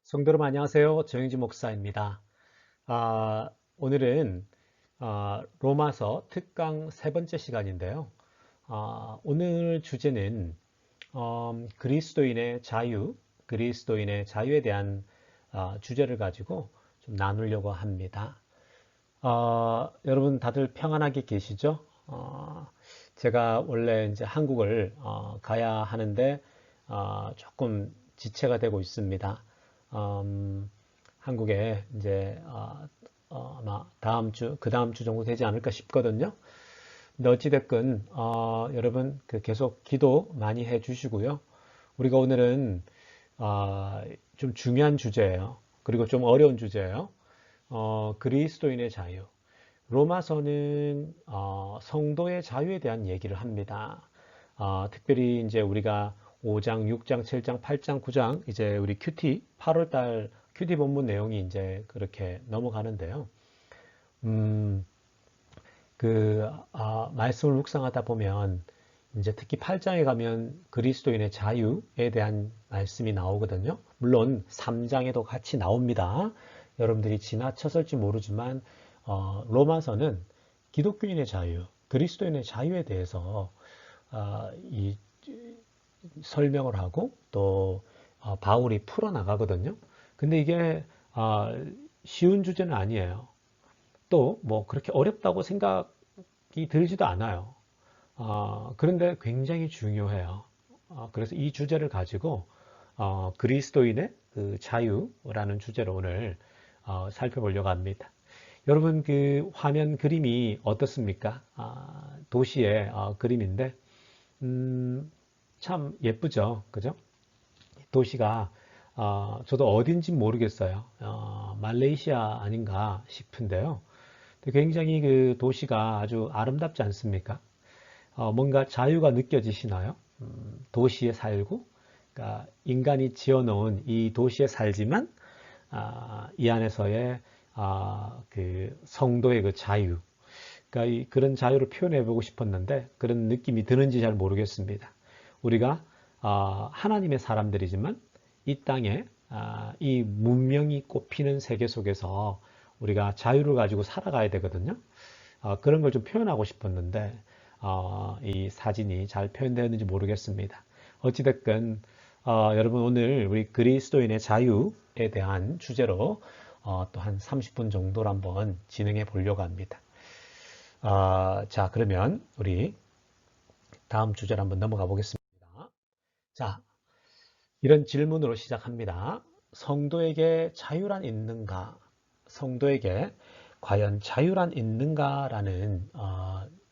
성도 여러분 안녕하세요. 정영진 목사입니다. 오늘은 로마서 특강 세 번째 시간인데요. 오늘 주제는 그리스도인의 자유, 그리스도인의 자유에 대한 주제를 가지고 좀 나누려고 합니다. 여러분 다들 평안하게 계시죠? 제가 원래 이제 한국을 가야 하는데 조금 지체가 되고 있습니다. 한국에 이제 아마 다음 주, 그 다음 주 정도 되지 않을까 싶거든요. 근데 어찌됐건 여러분 계속 기도 많이 해 주시고요. 우리가 오늘은 좀 중요한 주제예요. 그리고 좀 어려운 주제예요. 그리스도인의 자유. 로마서는 성도의 자유에 대한 얘기를 합니다. 특별히 이제 우리가 5장, 6장, 7장, 8장, 9장 이제 우리 큐티 8월달 큐티 본문 내용이 이제 그렇게 넘어가는데요. 음, 말씀을 묵상하다 보면 이제 특히 8장에 가면 그리스도인의 자유에 대한 말씀이 나오거든요. 물론 3장에도 같이 나옵니다. 여러분들이 지나쳤을지 모르지만 로마서는 기독교인의 자유, 그리스도인의 자유에 대해서 이 설명을 하고 또 바울이 풀어나가거든요. 근데 이게 쉬운 주제는 아니에요. 또 뭐 그렇게 어렵다고 생각이 들지도 않아요. 그런데 굉장히 중요해요. 그래서 이 주제를 가지고 그리스도인의 그 자유라는 주제로 오늘 살펴보려고 합니다. 여러분 그 화면 그림이 어떻습니까? 도시의 그림인데 참 예쁘죠, 그죠? 도시가 저도 어딘지 모르겠어요. 말레이시아 아닌가 싶은데요. 굉장히 그 도시가 아주 아름답지 않습니까? 뭔가 자유가 느껴지시나요? 도시에 살고, 그러니까 인간이 지어놓은 이 도시에 살지만 이 안에서의 그 성도의 그 자유, 그러니까 그런 자유를 표현해보고 싶었는데 그런 느낌이 드는지 잘 모르겠습니다. 우리가 하나님의 사람들이지만 이 땅에 이 문명이 꽃피는 세계 속에서 우리가 자유를 가지고 살아가야 되거든요. 그런 걸 좀 표현하고 싶었는데 이 사진이 잘 표현되었는지 모르겠습니다. 어찌됐건 여러분 오늘 우리 그리스도인의 자유에 대한 주제로 또 한 30분 정도를 한번 진행해 보려고 합니다. 자, 그러면 우리 다음 주제로 한번 넘어가 보겠습니다. 자, 이런 질문으로 시작합니다. 성도에게 자유란 있는가? 성도에게 과연 자유란 있는가라는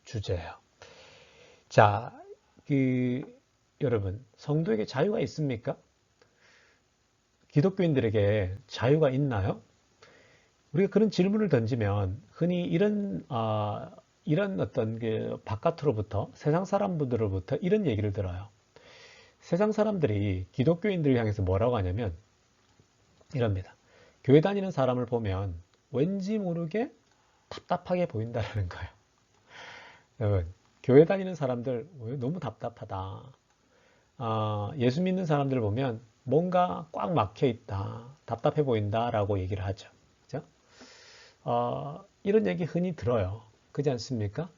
주제예요. 자, 그 여러분, 성도에게 자유가 있습니까? 기독교인들에게 자유가 있나요? 우리가 그런 질문을 던지면 흔히 이런 어떤 그 바깥으로부터 세상 사람들로부터 이런 얘기를 들어요. 세상 사람들이 기독교인들을 향해서 뭐라고 하냐면 이럽니다. 교회 다니는 사람을 보면 왠지 모르게 답답하게 보인다는 거예요. 여러분, 교회 다니는 사람들 너무 답답하다. 예수 믿는 사람들 보면 뭔가 꽉 막혀 있다. 답답해 보인다라고 얘기를 하죠. 그죠? 이런 얘기 흔히 들어요. 그렇지 않습니까?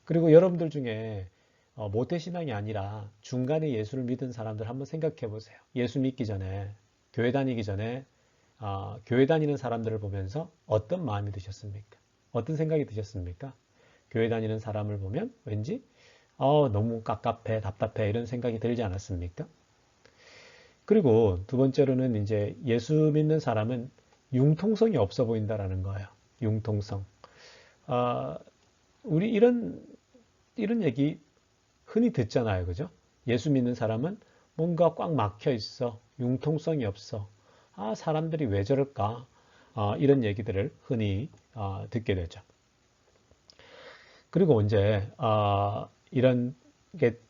그리고 여러분들 중에 모태신앙이 아니라 중간에 예수를 믿은 사람들 한번 생각해 보세요. 예수 믿기 전에, 교회 다니기 전에, 교회 다니는 사람들을 보면서 어떤 마음이 드셨습니까? 어떤 생각이 드셨습니까? 교회 다니는 사람을 보면 왠지 너무 깝깝해, 답답해 이런 생각이 들지 않았습니까? 그리고 두 번째로는 이제 예수 믿는 사람은 융통성이 없어 보인다라는 거예요. 융통성. 아, 우리 이런 얘기 흔히 듣잖아요. 그죠? 예수 믿는 사람은 뭔가 꽉 막혀 있어. 융통성이 없어. 사람들이 왜 저럴까? 이런 얘기들을 흔히 듣게 되죠. 그리고 이제 이런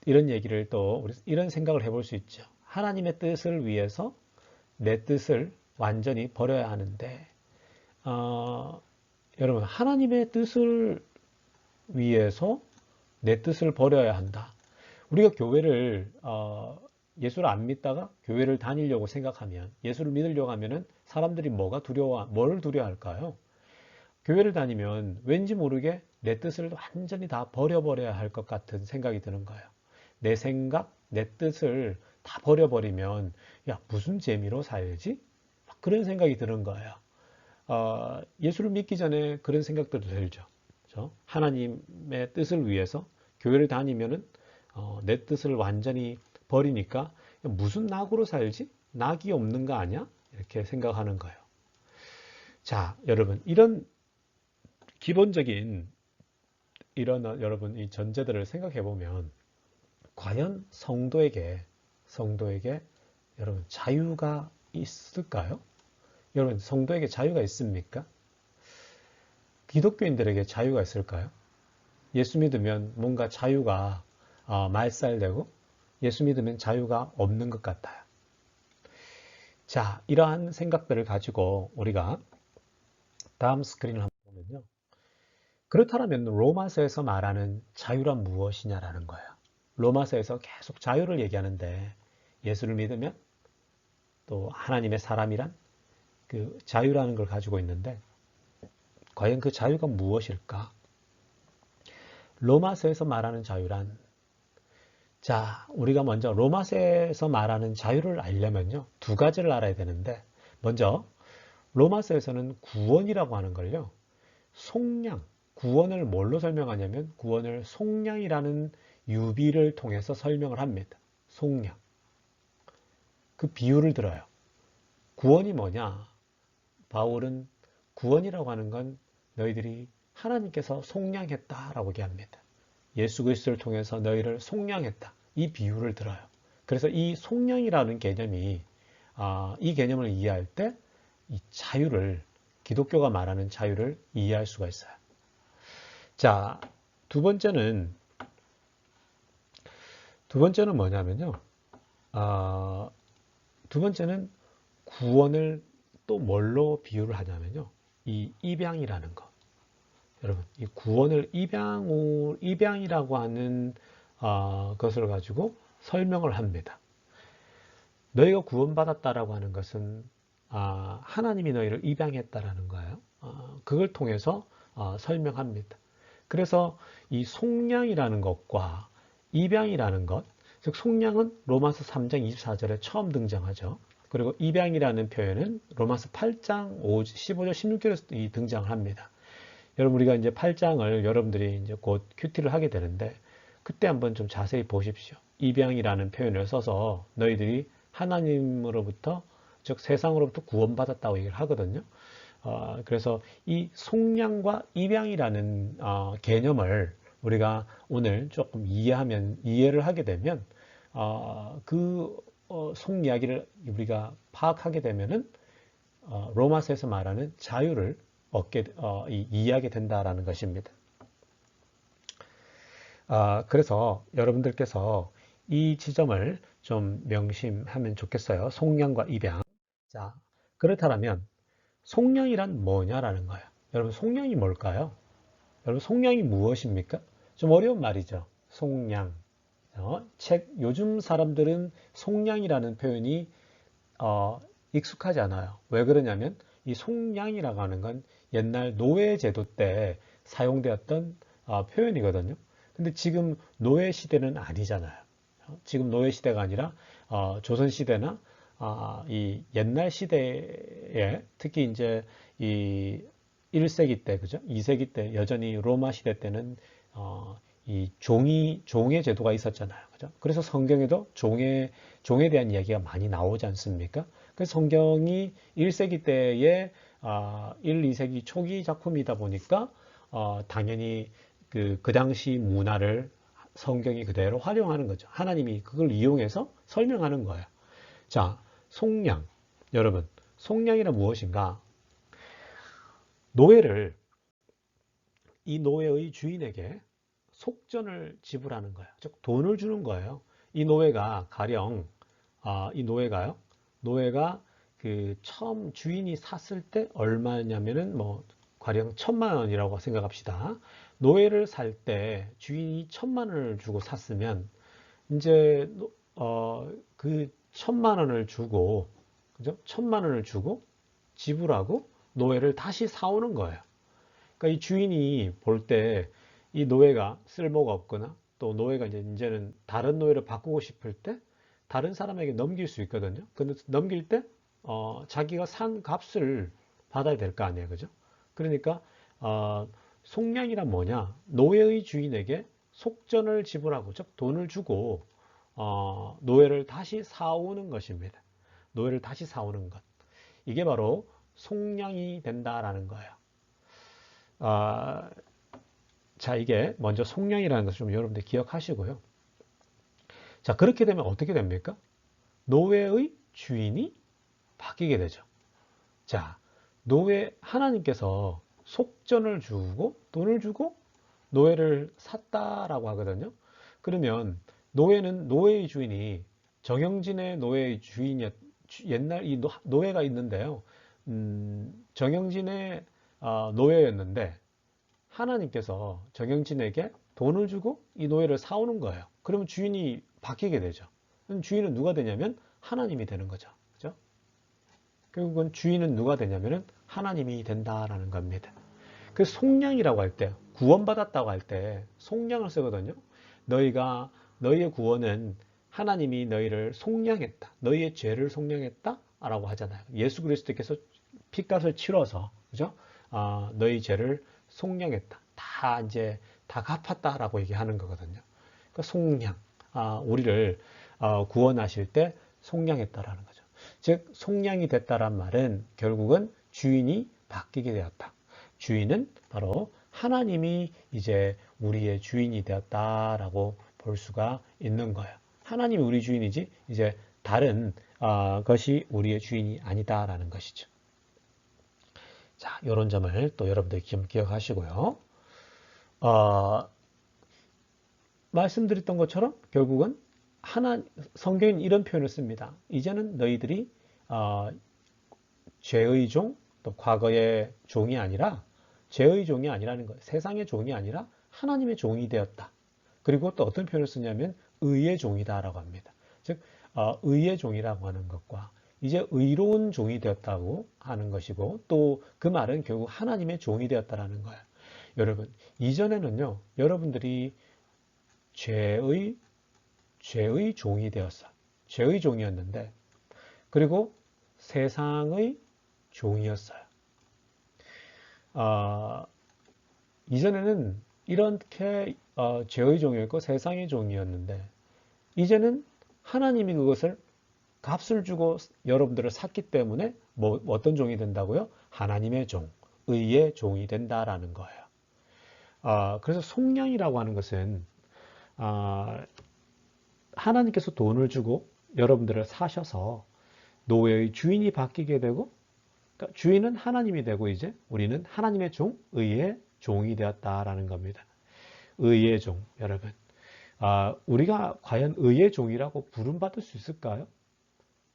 얘기를 또 우리 이런 생각을 해볼 수 있죠. 하나님의 뜻을 위해서 내 뜻을 완전히 버려야 하는데 여러분 하나님의 뜻을 위해서 내 뜻을 버려야 한다. 우리가 교회를 예수를 안 믿다가 교회를 다니려고 생각하면, 예수를 믿으려고 하면은 사람들이 뭘 두려워할까요? 교회를 다니면 왠지 모르게 내 뜻을 완전히 다 버려버려야 할 것 같은 생각이 드는 거예요. 내 생각, 내 뜻을 다 버려버리면, 야, 무슨 재미로 살지? 막 그런 생각이 드는 거예요. 예수를 믿기 전에 그런 생각들도 들죠. 그렇죠? 하나님의 뜻을 위해서 교회를 다니면은 내 뜻을 완전히 버리니까 무슨 낙으로 살지? 낙이 없는 거 아니야? 이렇게 생각하는 거예요. 자, 여러분, 이런 기본적인 여러분 이 전제들을 생각해 보면 과연 성도에게 여러분 자유가 있을까요? 여러분 성도에게 자유가 있습니까? 기독교인들에게 자유가 있을까요? 예수 믿으면 뭔가 자유가 말살되고 예수 믿으면 자유가 없는 것 같아요. 자, 이러한 생각들을 가지고 우리가 다음 스크린을 한번 보면요. 그렇다면 로마서에서 말하는 자유란 무엇이냐라는 거예요. 로마서에서 계속 자유를 얘기하는데 예수를 믿으면 또 하나님의 사람이란 그 자유라는 걸 가지고 있는데 과연 그 자유가 무엇일까? 로마서에서 말하는 자유란 자, 우리가 먼저 로마서에서 말하는 자유를 알려면요. 두 가지를 알아야 되는데 먼저 로마서에서는 구원이라고 하는 걸요. 속량, 구원을 뭘로 설명하냐면 구원을 속량이라는 유비를 통해서 설명을 합니다. 속량. 그 비유를 들어요. 구원이 뭐냐? 바울은 구원이라고 하는 건 너희들이 하나님께서 속량했다라고 얘기합니다. 예수 그리스도를 통해서 너희를 속량했다. 이 비유를 들어요. 그래서 이 속량이라는 개념이 이 개념을 이해할 때 이 자유를 기독교가 말하는 자유를 이해할 수가 있어요. 자, 두 번째는 뭐냐면요. 두 번째는 구원을 또 뭘로 비유를 하냐면요. 이 입양이라는 것. 여러분, 이 구원을 입양이라고 하는 것을 가지고 설명을 합니다. 너희가 구원받았다라고 하는 것은 하나님이 너희를 입양했다라는 거예요. 그걸 통해서 설명합니다. 그래서 이 속량이라는 것과 입양이라는 것, 즉 속량은 로마서 3장 24절에 처음 등장하죠. 그리고 입양이라는 표현은 로마서 8장 15절 16절에 등장을 합니다. 여러분 우리가 이제 8장을 여러분들이 이제 곧 큐티를 하게 되는데 그때 한번 좀 자세히 보십시오. 입양이라는 표현을 써서 너희들이 하나님으로부터 즉 세상으로부터 구원받았다고 얘기를 하거든요. 그래서 이 속량과 입양이라는 개념을 우리가 오늘 조금 이해를 하게 되면 속 이야기를 우리가 파악하게 되면은 로마서에서 말하는 자유를 이해하게 된다라는 것입니다. 그래서 여러분들께서 이 지점을 좀 명심하면 좋겠어요. 속량과 입양. 자, 그렇다면 속량이란 뭐냐라는 거예요. 여러분 속량이 뭘까요? 여러분 속량이 무엇입니까? 좀 어려운 말이죠. 속량. 요즘 사람들은 속량이라는 표현이 익숙하지 않아요. 왜 그러냐면 이 속량이라고 하는 건 옛날 노예제도 때 사용되었던 표현이거든요. 근데 지금 노예 시대는 아니잖아요. 지금 노예 시대가 아니라 조선 시대나 이 옛날 시대에 특히 이제 이 1세기 때 그죠? 2세기 때 여전히 로마 시대 때는 이 종의 제도가 있었잖아요. 그죠? 그래서 성경에도 종에 대한 이야기가 많이 나오지 않습니까? 그 성경이 1세기 때의 1, 2세기 초기 작품이다 보니까 당연히 그 당시 문화를 성경이 그대로 활용하는 거죠. 하나님이 그걸 이용해서 설명하는 거예요. 자, 속량. 여러분, 속량이란 무엇인가? 이 노예의 주인에게 속전을 지불하는 거예요. 즉, 돈을 주는 거예요. 이 노예가 가령, 노예가 그 처음 주인이 샀을 때 얼마냐면은 가령 1,000만 원이라고 생각합시다. 노예를 살 때 주인이 1,000만 원을 주고 샀으면 이제 그 1,000만 원을 주고, 그죠? 1,000만 원을 주고 지불하고 노예를 다시 사오는 거예요. 그러니까 이 주인이 볼 때 이 노예가 쓸모가 없거나 또 노예가 이제는 다른 노예를 바꾸고 싶을 때 다른 사람에게 넘길 수 있거든요. 근데 넘길 때 자기가 산 값을 받아야 될 거 아니에요. 그죠? 그러니까 속량이란 뭐냐? 노예의 주인에게 속전을 지불하고 즉 돈을 주고 노예를 다시 사오는 것입니다. 노예를 다시 사오는 것. 이게 바로 속량이 된다라는 거예요. 자, 이게 먼저 속량이라는 것을 좀 여러분들 기억하시고요. 자, 그렇게 되면 어떻게 됩니까? 노예의 주인이 바뀌게 되죠. 자, 하나님께서 속전을 주고 돈을 주고 노예를 샀다라고 하거든요. 그러면 노예의 주인이 정영진의 노예의 주인이 옛날 이 노예가 있는데요. 정영진의 노예였는데 하나님께서 정영진에게 돈을 주고 이 노예를 사오는 거예요. 그러면 주인이 바뀌게 되죠. 그럼 주인은 누가 되냐면 하나님이 되는 거죠. 그죠? 결국은 주인은 누가 되냐면은 하나님이 된다라는 겁니다. 그 속량이라고 할 때, 구원받았다고 할 때 속량을 쓰거든요. 너희의 구원은 하나님이 너희를 속량했다. 너희의 죄를 속량했다. 라고 하잖아요. 예수 그리스도께서 피값을 치러서, 그죠? 너희 죄를 속량했다. 다 갚았다라고 얘기하는 거거든요. 그러니까 속량. 우리를 구원하실 때 속량했다라는 거죠. 즉, 속량이 됐다란 말은 결국은 주인이 바뀌게 되었다. 주인은 바로 하나님이 이제 우리의 주인이 되었다라고 볼 수가 있는 거예요. 하나님이 우리 주인이지 이제 다른 것이 우리의 주인이 아니다라는 것이죠. 자, 이런 점을 또 여러분들이 기억하시고요. 말씀드렸던 것처럼 결국은 성경은 이런 표현을 씁니다. 이제는 너희들이 죄의 종, 또 과거의 종이 아니라 죄의 종이 아니라는 거예요. 세상의 종이 아니라 하나님의 종이 되었다. 그리고 또 어떤 표현을 쓰냐면 의의 종이다라고 합니다. 즉 의의 종이라고 하는 것과 이제 의로운 종이 되었다고 하는 것이고 또 그 말은 결국 하나님의 종이 되었다라는 거예요. 여러분, 이전에는요, 여러분들이 죄의 종이 되었어. 죄의 종이었는데, 그리고 세상의 종이었어요. 이전에는 이렇게 죄의 종이었고 세상의 종이었는데, 이제는 하나님이 그것을 값을 주고 여러분들을 샀기 때문에 어떤 종이 된다고요? 하나님의 종, 의의 종이 된다라는 거예요. 그래서 속량이라고 하는 것은 하나님께서 돈을 주고 여러분들을 사셔서 노예의 주인이 바뀌게 되고 그러니까 주인은 하나님이 되고 이제 우리는 하나님의 종, 의의 종이 되었다라는 겁니다. 의의 종, 여러분. 우리가 과연 의의 종이라고 부름받을 수 있을까요?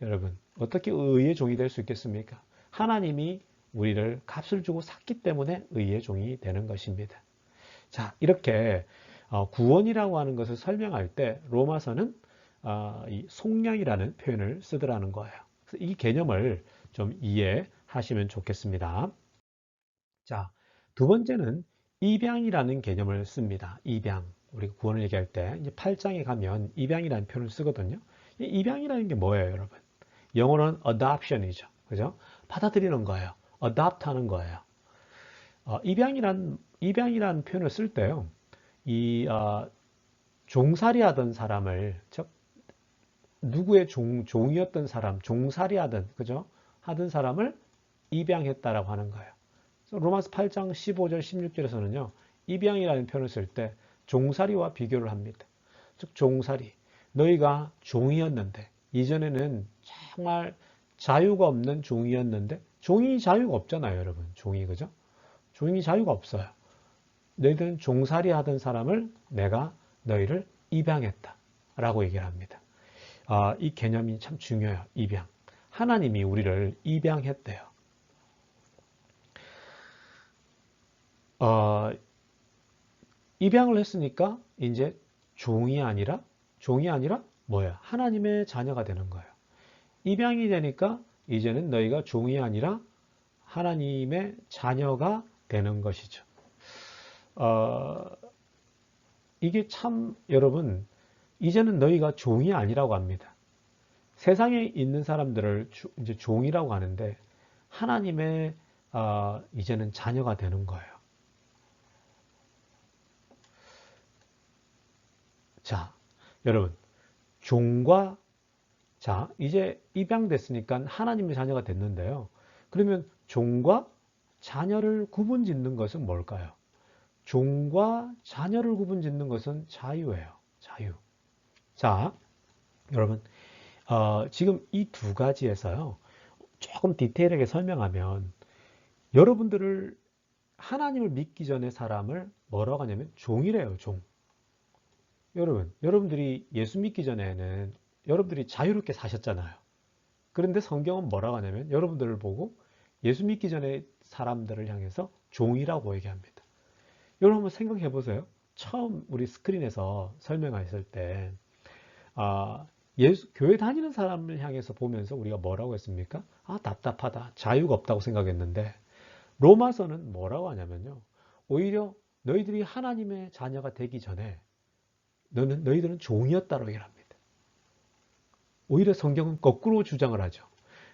여러분, 어떻게 의의 종이 될 수 있겠습니까? 하나님이 우리를 값을 주고 샀기 때문에 의의 종이 되는 것입니다. 자, 이렇게 구원이라고 하는 것을 설명할 때 로마서는 이 속량이라는 표현을 쓰더라는 거예요. 그래서 이 개념을 좀 이해하시면 좋겠습니다. 자, 두 번째는 입양이라는 개념을 씁니다. 입양. 우리가 구원을 얘기할 때 이제 8장에 가면 입양이라는 표현을 쓰거든요. 이 입양이라는 게 뭐예요, 여러분? 영어로는 adoption이죠. 그죠? 받아들이는 거예요. adopt 하는 거예요. 입양이라는 표현을 쓸 때요. 종살이 하던 사람을, 즉, 누구의 종이었던 사람, 종살이 그죠? 하던 사람을 입양했다라고 하는 거예요. 로마서 8장 15절, 16절에서는요, 입양이라는 표현을 쓸 때 종살이와 비교를 합니다. 즉, 종살이. 너희가 종이었는데, 이전에는 정말 자유가 없는 종이었는데, 종이 자유가 없잖아요, 여러분. 종이, 그죠? 종이 자유가 없어요. 너희들은 종살이 하던 사람을 내가 너희를 입양했다. 라고 얘기를 합니다. 이 개념이 참 중요해요. 입양. 하나님이 우리를 입양했대요. 입양을 했으니까 이제 종이 아니라 뭐야? 하나님의 자녀가 되는 거예요. 입양이 되니까 이제는 너희가 종이 아니라 하나님의 자녀가 되는 것이죠. 어, 이게 참 여러분 이제는 너희가 종이 아니라고 합니다. 세상에 있는 사람들을 이제 종이라고 하는데 하나님의 이제는 자녀가 되는 거예요. 자, 여러분 종과 자 이제 입양됐으니까 하나님의 자녀가 됐는데요. 그러면 종과 자녀를 구분짓는 것은 뭘까요? 종과 자녀를 구분짓는 것은 자유예요. 자유. 자, 여러분 지금 이 두 가지에서요. 조금 디테일하게 설명하면 여러분들을 하나님을 믿기 전에 사람을 뭐라고 하냐면 종이래요. 종. 여러분들이 예수 믿기 전에는 여러분들이 자유롭게 사셨잖아요. 그런데 성경은 뭐라고 하냐면 여러분들을 보고 예수 믿기 전에 사람들을 향해서 종이라고 얘기합니다. 여러분 한번 생각해 보세요. 처음 우리 스크린에서 설명했을 때 교회 다니는 사람을 향해서 보면서 우리가 뭐라고 했습니까? 답답하다. 자유가 없다고 생각했는데 로마서는 뭐라고 하냐면요. 오히려 너희들이 하나님의 자녀가 되기 전에 너희들은 종이었다고 얘기합니다. 오히려 성경은 거꾸로 주장을 하죠.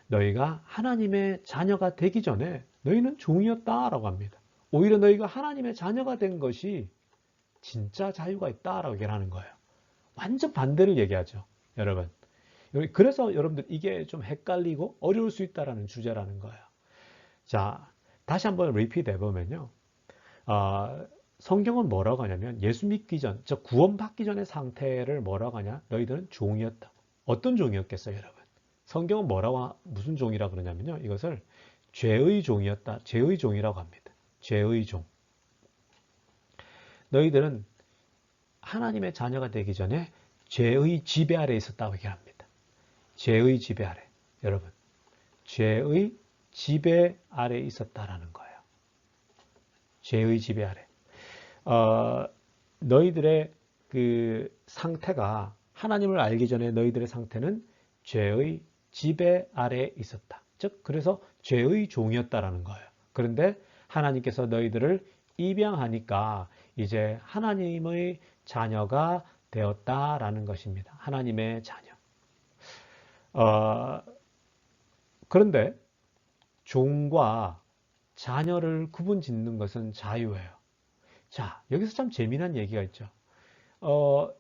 너희가 하나님의 자녀가 되기 전에 너희는 종이었다라고 합니다. 오히려 너희가 하나님의 자녀가 된 것이 진짜 자유가 있다라고 얘기를 하는 거예요. 완전 반대를 얘기하죠. 여러분. 그래서 여러분들 이게 좀 헷갈리고 어려울 수 있다라는 주제라는 거예요. 자, 다시 한번 리피트 해보면요. 성경은 뭐라고 하냐면 예수 믿기 전, 즉 구원받기 전의 상태를 뭐라고 하냐? 너희들은 종이었다. 어떤 종이었겠어요, 여러분? 성경은 무슨 종이라고 그러냐면요. 이것을 죄의 종이었다. 죄의 종이라고 합니다. 죄의 종. 너희들은 하나님의 자녀가 되기 전에 죄의 지배 아래 있었다고 얘기합니다. 죄의 지배 아래. 여러분, 죄의 지배 아래 있었다라는 거예요. 죄의 지배 아래. 너희들의 그 상태가 하나님을 알기 전에 너희들의 상태는 죄의 지배 아래에 있었다. 즉 그래서 죄의 종이었다라는 거예요. 그런데 하나님께서 너희들을 입양하니까 이제 하나님의 자녀가 되었다라는 것입니다. 하나님의 자녀. 그런데 종과 자녀를 구분짓는 것은 자유예요. 자, 여기서 참 재미난 얘기가 있죠.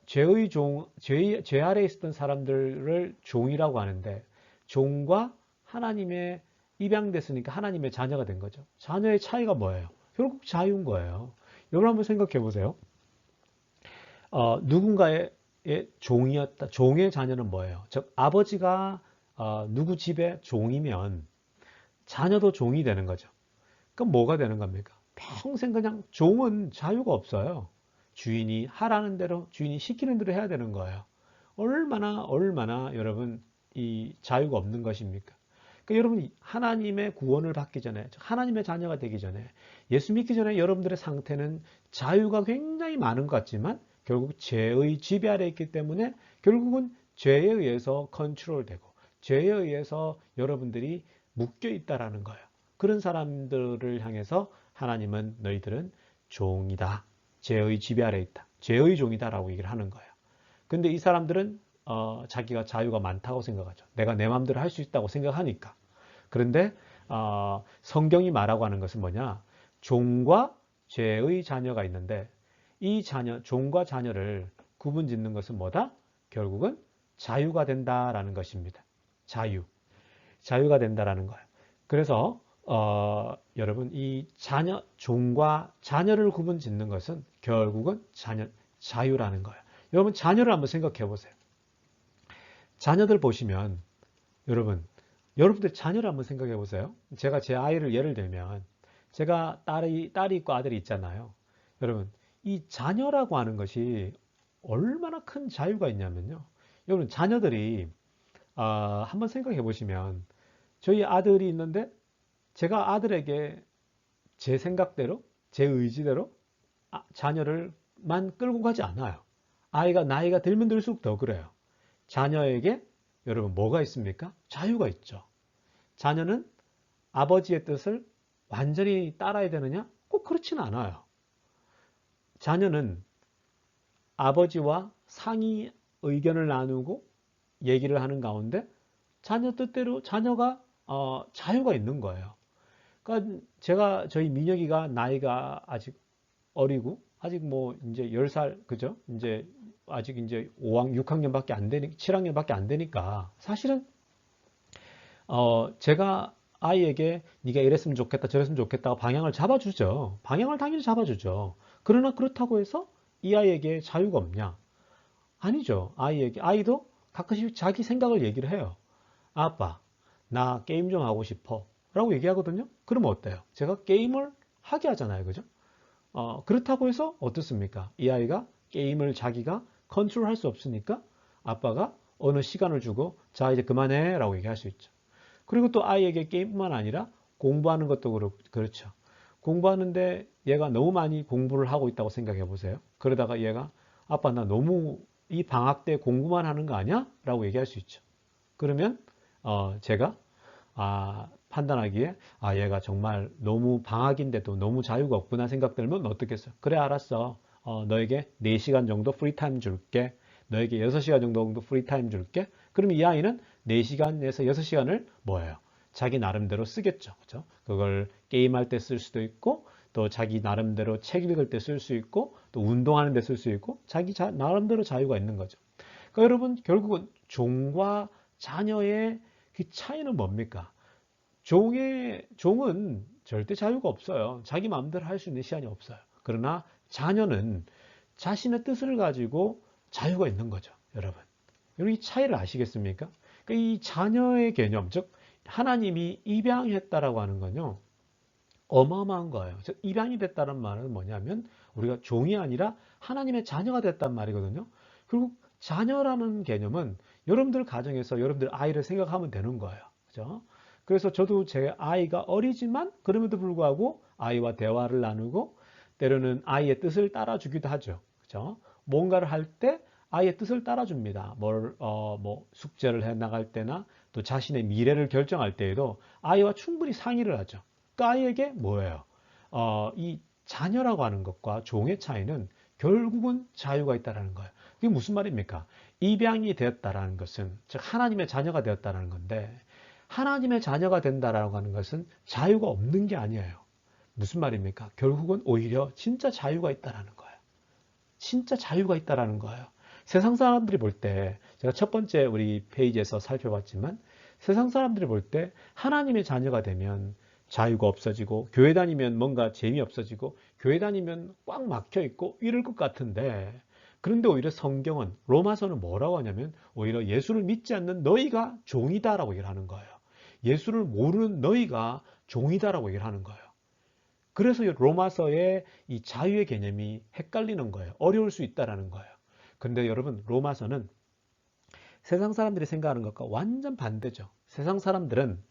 죄 아래에 있었던 사람들을 종이라고 하는데, 종과 하나님의 입양됐으니까 하나님의 자녀가 된 거죠. 자녀의 차이가 뭐예요? 결국 자유인 거예요. 여러분 한번 생각해 보세요. 누군가의 종이었다. 종의 자녀는 뭐예요? 즉, 아버지가 누구 집의 종이면 자녀도 종이 되는 거죠. 그럼 뭐가 되는 겁니까? 평생 그냥 종은 자유가 없어요. 주인이 하라는 대로, 주인이 시키는 대로 해야 되는 거예요. 얼마나 여러분 이 자유가 없는 것입니까? 그러니까 여러분 하나님의 구원을 받기 전에, 하나님의 자녀가 되기 전에, 예수 믿기 전에 여러분들의 상태는 자유가 굉장히 많은 것 같지만 결국 죄의 지배 아래 있기 때문에 결국은 죄에 의해서 컨트롤되고 죄에 의해서 여러분들이 묶여 있다라는 거예요. 그런 사람들을 향해서 하나님은 너희들은 종이다. 죄의 지배 아래 있다. 죄의 종이다라고 얘기를 하는 거예요. 근데 이 사람들은 자기가 자유가 많다고 생각하죠. 내가 내 마음대로 할 수 있다고 생각하니까. 그런데 성경이 말하고 하는 것은 뭐냐? 종과 죄의 자녀가 있는데 이 종과 자녀를 구분짓는 것은 뭐다? 결국은 자유가 된다라는 것입니다. 자유가 된다라는 거예요. 그래서 여러분 이 종과 자녀를 구분짓는 것은 결국은 자유라는 거예요. 여러분 자녀를 한번 생각해 보세요. 자녀들 보시면 여러분들 자녀를 한번 생각해 보세요. 제가 제 아이를 예를 들면 제가 딸이 있고 아들이 있잖아요. 여러분 이 자녀라고 하는 것이 얼마나 큰 자유가 있냐면요. 여러분 자녀들이 한번 생각해 보시면 저희 아들이 있는데 제가 아들에게 제 생각대로 제 의지대로 자녀를만 끌고 가지 않아요. 아이가 나이가 들면 들수록 더 그래요. 자녀에게 여러분 뭐가 있습니까? 자유가 있죠. 자녀는 아버지의 뜻을 완전히 따라야 되느냐? 꼭 그렇지는 않아요. 자녀는 아버지와 상의 의견을 나누고 얘기를 하는 가운데 자녀 뜻대로 자녀가 자유가 있는 거예요. 그러니까 저희 민혁이가 나이가 아직 어리고 아직 뭐 이제 10살 그죠? 이제 아직 이제 6학년밖에 안 되니 7학년밖에 안 되니까 사실은 제가 아이에게 네가 이랬으면 좋겠다 저랬으면 좋겠다 방향을 잡아주죠. 방향을 당연히 잡아주죠. 그러나 그렇다고 해서 이 아이에게 자유가 없냐? 아니죠. 아이도 가끔씩 자기 생각을 얘기를 해요. 아빠, 나 게임 좀 하고 싶어. 라고 얘기하거든요. 그러면 어때요? 제가 게임을 하게 하잖아요. 그죠? 그렇다고 해서 어떻습니까? 이 아이가 게임을 자기가 컨트롤할 수 없으니까 아빠가 어느 시간을 주고 자, 이제 그만해. 라고 얘기할 수 있죠. 그리고 또 아이에게 게임뿐만 아니라 공부하는 것도 그렇죠. 공부하는데 얘가 너무 많이 공부를 하고 있다고 생각해 보세요. 그러다가 얘가 아빠 나 너무 이 방학 때 공부만 하는 거 아니야? 라고 얘기할 수 있죠. 그러면 제가 판단하기에 얘가 정말 너무 방학인데도 너무 자유가 없구나 생각 들면 어떻겠어요? 그래 알았어. 너에게 4시간 정도 프리타임 줄게. 너에게 6시간 정도 프리타임 줄게. 그럼 이 아이는 4시간에서 6시간을 뭐예요? 자기 나름대로 쓰겠죠. 그죠? 그걸 게임할 때 쓸 수도 있고 또 자기 나름대로 책 읽을 때 쓸 수 있고 또 운동하는 데 쓸 수 있고 자기 나름대로 자유가 있는 거죠. 그러니까 여러분 결국은 종과 자녀의 그 차이는 뭡니까? 종은 절대 자유가 없어요. 자기 마음대로 할 수 있는 시간이 없어요. 그러나 자녀는 자신의 뜻을 가지고 자유가 있는 거죠. 여러분. 이 차이를 아시겠습니까? 그러니까 이 자녀의 개념, 즉 하나님이 입양했다라고 하는 건요. 어마어마한 거예요. 즉 입양이 됐다는 말은 뭐냐면 우리가 종이 아니라 하나님의 자녀가 됐단 말이거든요. 그리고 자녀라는 개념은 여러분들 가정에서 여러분들 아이를 생각하면 되는 거예요. 그죠? 그래서 저도 제 아이가 어리지만 그럼에도 불구하고 아이와 대화를 나누고 때로는 아이의 뜻을 따라주기도 하죠. 그죠? 뭔가를 할 때 아이의 뜻을 따라줍니다. 뭐 숙제를 해 나갈 때나 또 자신의 미래를 결정할 때에도 아이와 충분히 상의를 하죠. 그 아이에게 뭐예요? 이 자녀라고 하는 것과 종의 차이는 결국은 자유가 있다는 거예요. 그게 무슨 말입니까? 입양이 되었다라는 것은 즉 하나님의 자녀가 되었다는 건데 하나님의 자녀가 된다라고 하는 것은 자유가 없는 게 아니에요. 무슨 말입니까? 결국은 오히려 진짜 자유가 있다라는 거예요. 진짜 자유가 있다라는 거예요. 세상 사람들이 볼 때 제가 첫 번째 우리 페이지에서 살펴봤지만 세상 사람들이 볼 때 하나님의 자녀가 되면 자유가 없어지고 교회 다니면 뭔가 재미없어지고 교회 다니면 꽉 막혀 있고 이럴 것 같은데 그런데 오히려 성경은 로마서는 뭐라고 하냐면 오히려 예수를 믿지 않는 너희가 종이다라고 얘기를 하는 거예요. 예수를 모르는 너희가 종이다라고 얘기를 하는 거예요. 그래서 로마서의 이 자유의 개념이 헷갈리는 거예요. 어려울 수 있다라는 거예요. 그런데 여러분 로마서는 세상 사람들이 생각하는 것과 완전 반대죠. 세상 사람들은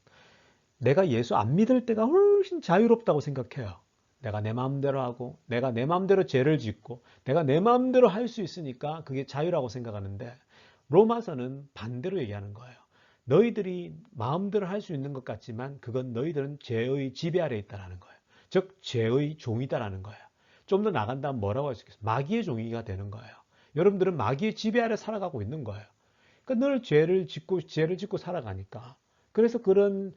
내가 예수 안 믿을 때가 훨씬 자유롭다고 생각해요. 내가 내 마음대로 하고 내가 내 마음대로 죄를 짓고 내가 내 마음대로 할 수 있으니까 그게 자유라고 생각하는데 로마서는 반대로 얘기하는 거예요. 너희들이 마음대로 할 수 있는 것 같지만 그건 너희들은 죄의 지배 아래에 있다는 거예요. 즉 죄의 종이다라는 거예요. 좀 더 나간다면 뭐라고 할 수 있겠어요? 마귀의 종이가 되는 거예요. 여러분들은 마귀의 지배 아래 살아가고 있는 거예요. 그러니까 늘 죄를 짓고 살아가니까. 그래서 그런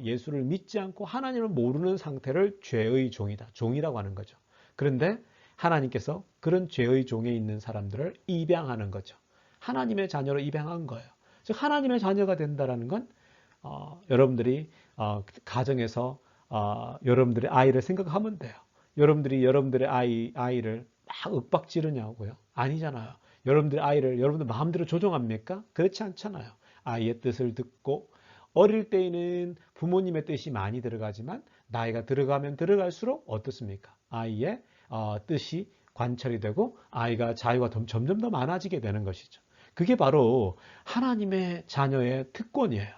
예수를 믿지 않고 하나님을 모르는 상태를 죄의 종이다. 종이라고 하는 거죠. 그런데 하나님께서 그런 죄의 종에 있는 사람들을 입양하는 거죠. 하나님의 자녀로 입양한 거예요. 즉 하나님의 자녀가 된다는 건 여러분들이 가정에서 여러분들의 아이를 생각하면 돼요. 여러분들이 여러분들의 아이를 막 윽박지르냐고요? 아니잖아요. 여러분들의 아이를 여러분들 마음대로 조종합니까? 그렇지 않잖아요. 아이의 뜻을 듣고 어릴 때에는 부모님의 뜻이 많이 들어가지만 나이가 들어가면 들어갈수록 어떻습니까? 아이의 뜻이 관철이 되고 아이가 자유가 점점 더 많아지게 되는 것이죠. 그게 바로 하나님의 자녀의 특권이에요.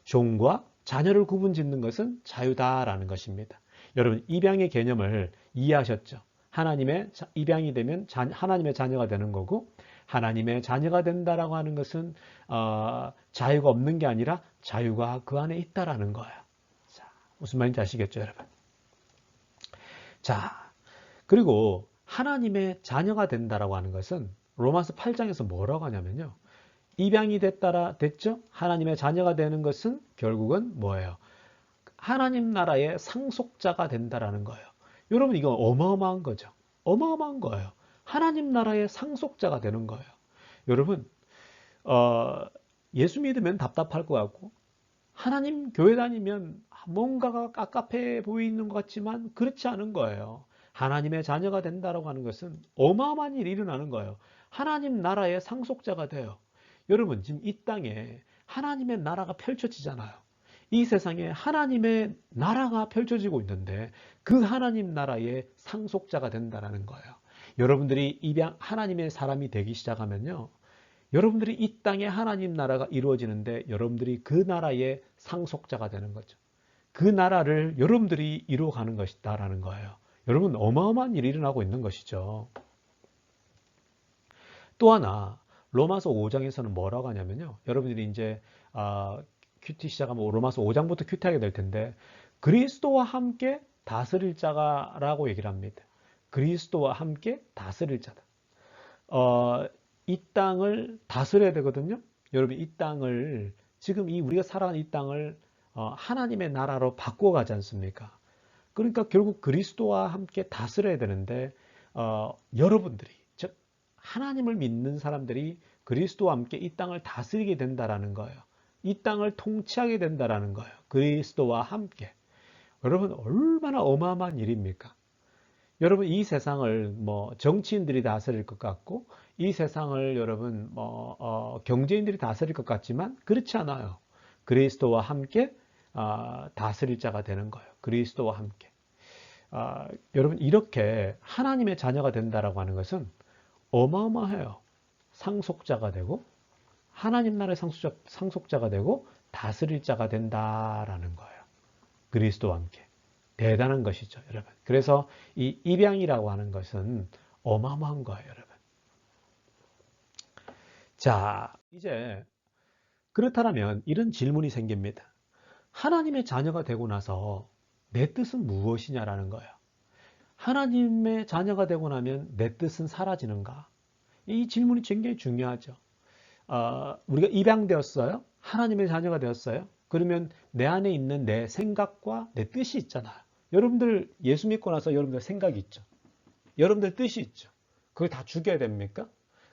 종과 자녀를 구분짓는 것은 자유다라는 것입니다. 여러분 입양의 개념을 이해하셨죠? 하나님의 입양이 되면 하나님의 자녀가 되는 거고 하나님의 자녀가 된다라고 하는 것은 자유가 없는 게 아니라 자유가 그 안에 있다라는 거예요. 자, 무슨 말인지 아시겠죠, 여러분? 자, 그리고 하나님의 자녀가 된다라고 하는 것은 로마서 8장에서 뭐라고 하냐면요. 입양이 됐죠? 하나님의 자녀가 되는 것은 결국은 뭐예요? 하나님 나라의 상속자가 된다라는 거예요. 여러분, 이거 어마어마한 거죠. 어마어마한 거예요. 하나님 나라의 상속자가 되는 거예요. 여러분, 예수 믿으면 답답할 것 같고, 하나님 교회 다니면 뭔가가 깝깝해 보이는 것 같지만 그렇지 않은 거예요. 하나님의 자녀가 된다라고 하는 것은 어마어마한 일이 일어나는 거예요. 하나님 나라의 상속자가 돼요. 여러분, 지금 이 땅에 하나님의 나라가 펼쳐지잖아요. 이 세상에 하나님의 나라가 펼쳐지고 있는데 그 하나님 나라의 상속자가 된다는 거예요. 여러분들이 입양 하나님의 사람이 되기 시작하면요. 여러분들이 이 땅에 하나님 나라가 이루어지는데 여러분들이 그 나라의 상속자가 되는 거죠. 그 나라를 여러분들이 이루어가는 것이다라는 거예요. 여러분, 어마어마한 일이 일어나고 있는 것이죠. 또 하나, 로마서 5장에서는 뭐라고 하냐면요. 여러분들이 이제 큐티 시작하면 로마서 5장부터 큐티하게 될 텐데 그리스도와 함께 다스릴 자가라고 얘기를 합니다. 그리스도와 함께 다스릴 자다. 이 땅을 다스려야 되거든요. 여러분, 이 땅을 지금 우리가 살아가는 이 땅을 하나님의 나라로 바꿔가지 않습니까? 그러니까 결국 그리스도와 함께 다스려야 되는데 여러분들이 즉 하나님을 믿는 사람들이 그리스도와 함께 이 땅을 다스리게 된다라는 거예요. 이 땅을 통치하게 된다라는 거예요. 그리스도와 함께. 여러분, 얼마나 어마어마한 일입니까? 여러분, 이 세상을 정치인들이 다스릴 것 같고 이 세상을 여러분 경제인들이 다스릴 것 같지만 그렇지 않아요. 그리스도와 함께 다스릴 자가 되는 거예요. 그리스도와 함께. 여러분, 이렇게 하나님의 자녀가 된다라고 하는 것은 어마어마해요. 상속자가 되고 하나님 나라의 상속자가 되고 다스릴 자가 된다라는 거예요. 그리스도와 함께. 대단한 것이죠, 여러분. 그래서 이 입양이라고 하는 것은 어마어마한 거예요, 여러분. 자, 이제 그렇다면 이런 질문이 생깁니다. 하나님의 자녀가 되고 나서 내 뜻은 무엇이냐라는 거예요. 하나님의 자녀가 되고 나면 내 뜻은 사라지는가? 이 질문이 굉장히 중요하죠. 우리가 입양되었어요? 하나님의 자녀가 되었어요? 그러면 내 안에 있는 내 생각과 내 뜻이 있잖아요. 여러분들 예수 믿고 나서 여러분들 생각이 있죠. 여러분들 뜻이 있죠. 그걸 다 죽여야 됩니까?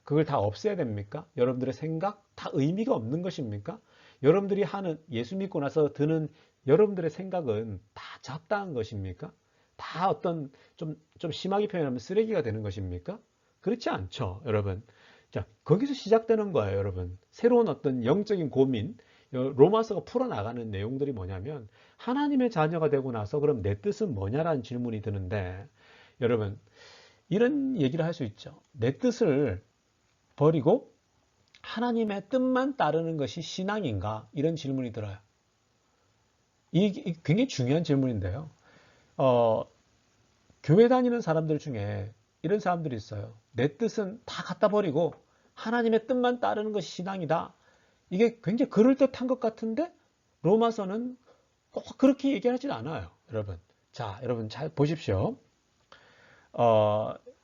그걸 다 없애야 됩니까? 여러분들의 생각 다 의미가 없는 것입니까? 여러분들이 하는 예수 믿고 나서 드는 여러분들의 생각은 다 잡다한 것입니까? 다 어떤 좀 심하게 표현하면 쓰레기가 되는 것입니까? 그렇지 않죠, 여러분. 자, 거기서 시작되는 거예요, 여러분. 새로운 어떤 영적인 고민, 로마서가 풀어나가는 내용들이 뭐냐면 하나님의 자녀가 되고 나서 그럼 내 뜻은 뭐냐라는 질문이 드는데 여러분, 이런 얘기를 할 수 있죠. 내 뜻을 버리고 하나님의 뜻만 따르는 것이 신앙인가? 이런 질문이 들어요. 이게 굉장히 중요한 질문인데요. 교회 다니는 사람들 중에 이런 사람들이 있어요. 내 뜻은 다 갖다 버리고 하나님의 뜻만 따르는 것이 신앙이다. 이게 굉장히 그럴듯한 것 같은데 로마서는 꼭 그렇게 얘기하지 않아요, 여러분. 자, 여러분 잘 보십시오.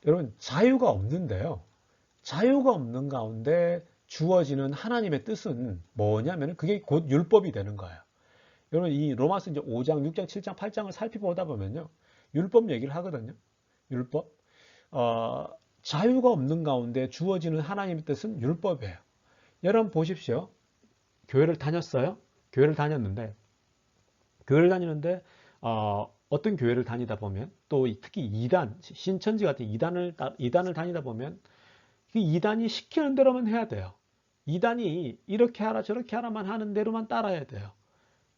여러분, 자유가 없는데요. 자유가 없는 가운데 주어지는 하나님의 뜻은 뭐냐면 그게 곧 율법이 되는 거예요. 여러분, 이 로마서 이제 5장, 6장, 7장, 8장을 살펴보다 보면요. 율법 얘기를 하거든요. 율법. 자유가 없는 가운데 주어지는 하나님의 뜻은 율법이에요. 여러분 보십시오. 교회를 다녔어요? 교회를 다녔는데 어떤 교회를 다니다 보면 또 특히 이단, 신천지 같은 이단을 다니다 보면 그 이단이 시키는 대로만 해야 돼요. 이단이 이렇게 하라 저렇게 하라만 하는 대로만 따라야 돼요.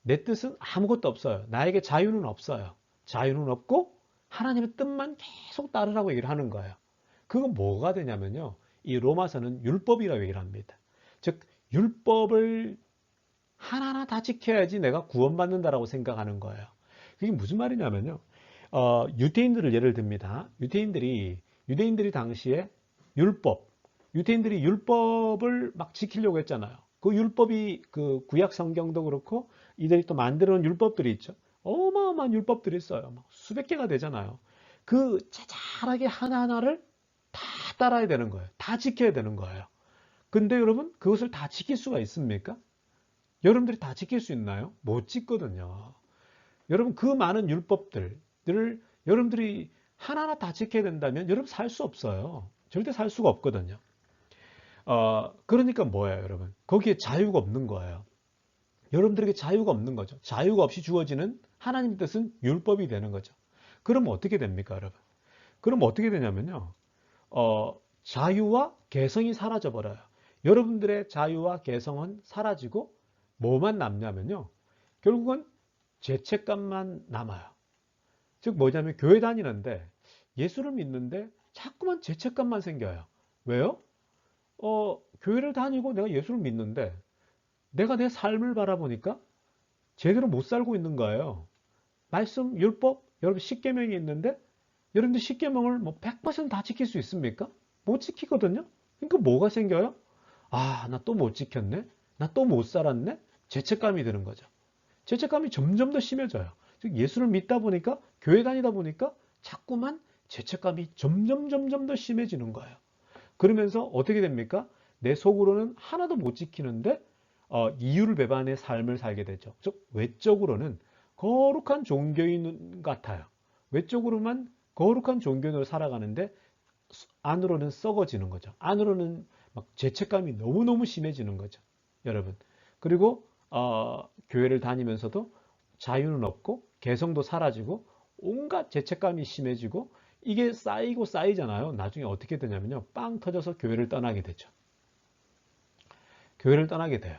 내 뜻은 아무것도 없어요. 나에게 자유는 없어요. 자유는 없고 하나님의 뜻만 계속 따르라고 얘기를 하는 거예요. 그건 뭐가 되냐면요. 이 로마서는 율법이라고 얘기를 합니다. 즉 율법을 하나하나 다 지켜야지 내가 구원받는다라고 생각하는 거예요. 그게 무슨 말이냐면요. 유대인들을 예를 듭니다. 유대인들이 당시에 율법, 유대인들이 율법을 막 지키려고 했잖아요. 그 율법이 그 구약 성경도 그렇고 이들이 또 만들어 놓은 율법들이 있죠. 어마어마한 율법들이 있어요. 막 수백 개가 되잖아요. 그 자잘하게 하나하나를 다 따라야 되는 거예요. 다 지켜야 되는 거예요. 근데 여러분 그것을 다 지킬 수가 있습니까? 여러분들이 다 지킬 수 있나요? 못 지거든요. 여러분 그 많은 율법들을 여러분들이 하나하나 다 지켜야 된다면 여러분 살 수 없어요. 절대 살 수가 없거든요. 그러니까 뭐예요, 여러분? 거기에 자유가 없는 거예요. 여러분들에게 자유가 없는 거죠. 자유가 없이 주어지는 하나님 뜻은 율법이 되는 거죠. 그러면 어떻게 됩니까, 여러분? 그럼 어떻게 되냐면요. 자유와 개성이 사라져 버려요. 여러분들의 자유와 개성은 사라지고 뭐만 남냐면요. 결국은 죄책감만 남아요. 즉 뭐냐면 교회 다니는데 예수를 믿는데 자꾸만 죄책감만 생겨요. 왜요? 교회를 다니고 내가 예수를 믿는데 내가 내 삶을 바라보니까 제대로 못 살고 있는 거예요. 말씀, 율법, 여러분 십계명이 있는데 여러분들 십계명을 뭐 100%다 지킬 수 있습니까? 못 지키거든요. 그러니까 뭐가 생겨요? 아, 나 또 못 지켰네? 나 또 못 살았네? 죄책감이 드는 거죠. 죄책감이 점점 더 심해져요. 즉 예수를 믿다 보니까 교회 다니다 보니까 자꾸만 죄책감이 점점 더 심해지는 거예요. 그러면서 어떻게 됩니까? 내 속으로는 하나도 못 지키는데 이유를 배반의 삶을 살게 되죠. 즉 외적으로는 거룩한 종교인 같아요. 외적으로만 거룩한 종교인으로 살아가는데 안으로는 썩어지는 거죠. 안으로는 막 죄책감이 너무너무 심해지는 거죠. 여러분. 그리고 교회를 다니면서도 자유는 없고 개성도 사라지고 온갖 죄책감이 심해지고 이게 쌓이고 쌓이잖아요. 나중에 어떻게 되냐면요. 빵 터져서 교회를 떠나게 되죠. 교회를 떠나게 돼요.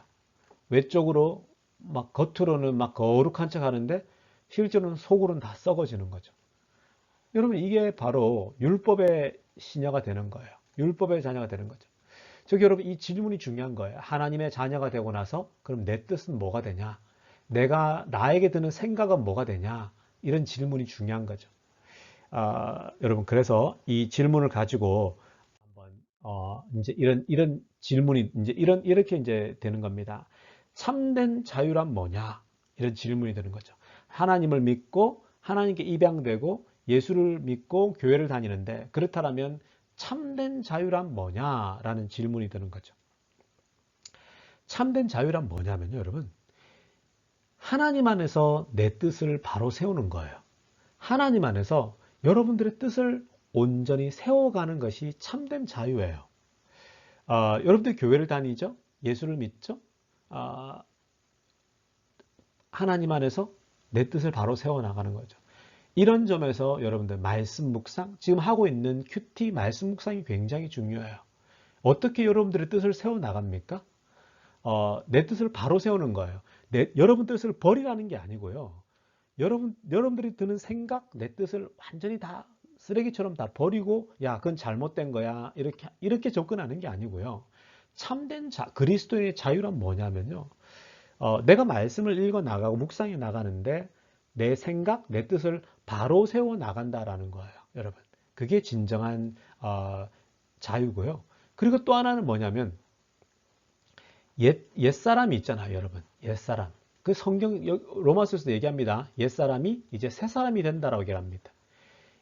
외적으로 막 겉으로는 막 거룩한 척 하는데 실제로는 속으로는 다 썩어지는 거죠. 여러분 이게 바로 율법의 시녀가 되는 거예요. 율법의 자녀가 되는 거죠. 즉 여러분 이 질문이 중요한 거예요. 하나님의 자녀가 되고 나서 그럼 내 뜻은 뭐가 되냐? 나에게 드는 생각은 뭐가 되냐? 이런 질문이 중요한 거죠. 여러분 그래서 이 질문을 가지고 한번 이제 이런 질문이 이제 이렇게 이제 되는 겁니다. 참된 자유란 뭐냐? 이런 질문이 되는 거죠. 하나님을 믿고 하나님께 입양되고 예수를 믿고 교회를 다니는데 그렇다면 참된 자유란 뭐냐라는 질문이 드는 거죠. 참된 자유란 뭐냐면요, 여러분. 하나님 안에서 내 뜻을 바로 세우는 거예요. 하나님 안에서 여러분들의 뜻을 온전히 세워가는 것이 참된 자유예요. 여러분들 교회를 다니죠? 예수를 믿죠? 하나님 안에서 내 뜻을 바로 세워나가는 거죠. 이런 점에서 여러분들 말씀 묵상, 지금 하고 있는 큐티 말씀 묵상이 굉장히 중요해요. 어떻게 여러분들의 뜻을 세워나갑니까? 내 뜻을 바로 세우는 거예요. 여러분 뜻을 버리라는 게 아니고요. 여러분들이 드는 생각, 내 뜻을 완전히 다 쓰레기처럼 다 버리고, 야, 그건 잘못된 거야. 이렇게 접근하는 게 아니고요. 참된 그리스도의 자유란 뭐냐면요. 내가 말씀을 읽어 나가고 묵상해 나가는데 내 생각, 내 뜻을 바로 세워 나간다라는 거예요. 여러분. 그게 진정한 자유고요. 그리고 또 하나는 뭐냐면 옛사람이 있잖아요, 여러분. 옛사람. 그 성경 로마서에서 얘기합니다. 옛사람이 이제 새사람이 된다라고 얘기합니다.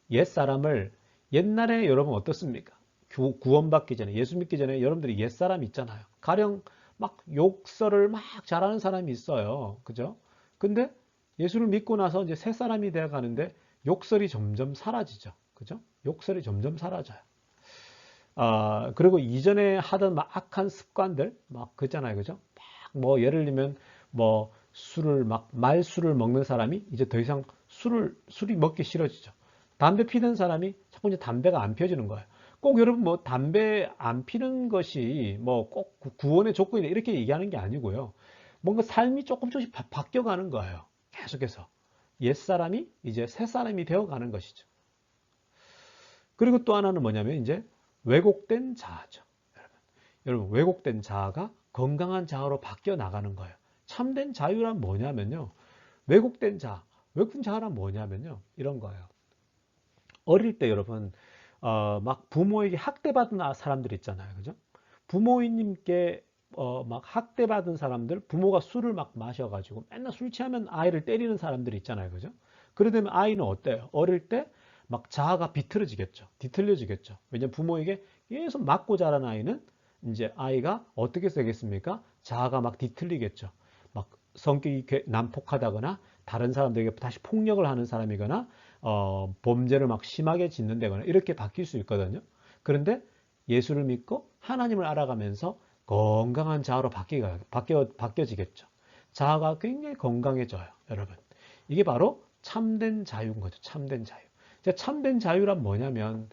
옛사람을 옛날에 여러분 어떻습니까? 구원받기 전에 예수 믿기 전에 여러분들이 옛사람 있잖아요. 가령 막 욕설을 막 잘하는 사람이 있어요. 그죠? 근데 예수를 믿고 나서 이제 새사람이 되어 가는데 욕설이 점점 사라지죠. 그죠? 욕설이 점점 사라져요. 그리고 이전에 하던 막 악한 습관들 막 그잖아요. 그죠? 막 뭐 예를 들면 뭐 말술을 먹는 사람이 이제 더 이상 술이 먹기 싫어지죠. 담배 피는 사람이 자꾸 이제 담배가 안 펴지는 거예요. 꼭 여러분 뭐 담배 안 피는 것이 뭐 꼭 구원의 조건이다 이렇게 얘기하는 게 아니고요. 뭔가 삶이 조금씩 바뀌어가는 거예요. 계속해서. 옛사람이 이제 새사람이 되어가는 것이죠. 그리고 또 하나는 뭐냐면 이제 왜곡된 자아죠. 여러분 왜곡된 자아가 건강한 자아로 바뀌어 나가는 거예요. 참된 자유란 뭐냐면요. 왜곡된 자아란 뭐냐면요. 이런 거예요. 어릴 때 여러분 막 부모에게 학대받은 사람들 있잖아요. 그죠? 부모님께 막 학대받은 사람들, 부모가 술을 막 마셔가지고 맨날 술 취하면 아이를 때리는 사람들이 있잖아요. 그죠? 그러다 보면 아이는 어때요? 어릴 때 막 자아가 비틀어지겠죠. 뒤틀려지겠죠. 왜냐면 부모에게 계속 맞고 자란 아이는 이제 아이가 어떻게 되겠습니까? 자아가 막 뒤틀리겠죠. 막 성격이 난폭하다거나 다른 사람들에게 다시 폭력을 하는 사람이거나 범죄를 막 심하게 짓는다거나 이렇게 바뀔 수 있거든요. 그런데 예수를 믿고 하나님을 알아가면서 건강한 자아로 바뀌어지겠죠. 자아가 굉장히 건강해져요, 여러분. 이게 바로 참된 자유인 거죠. 참된 자유. 참된 자유란 뭐냐면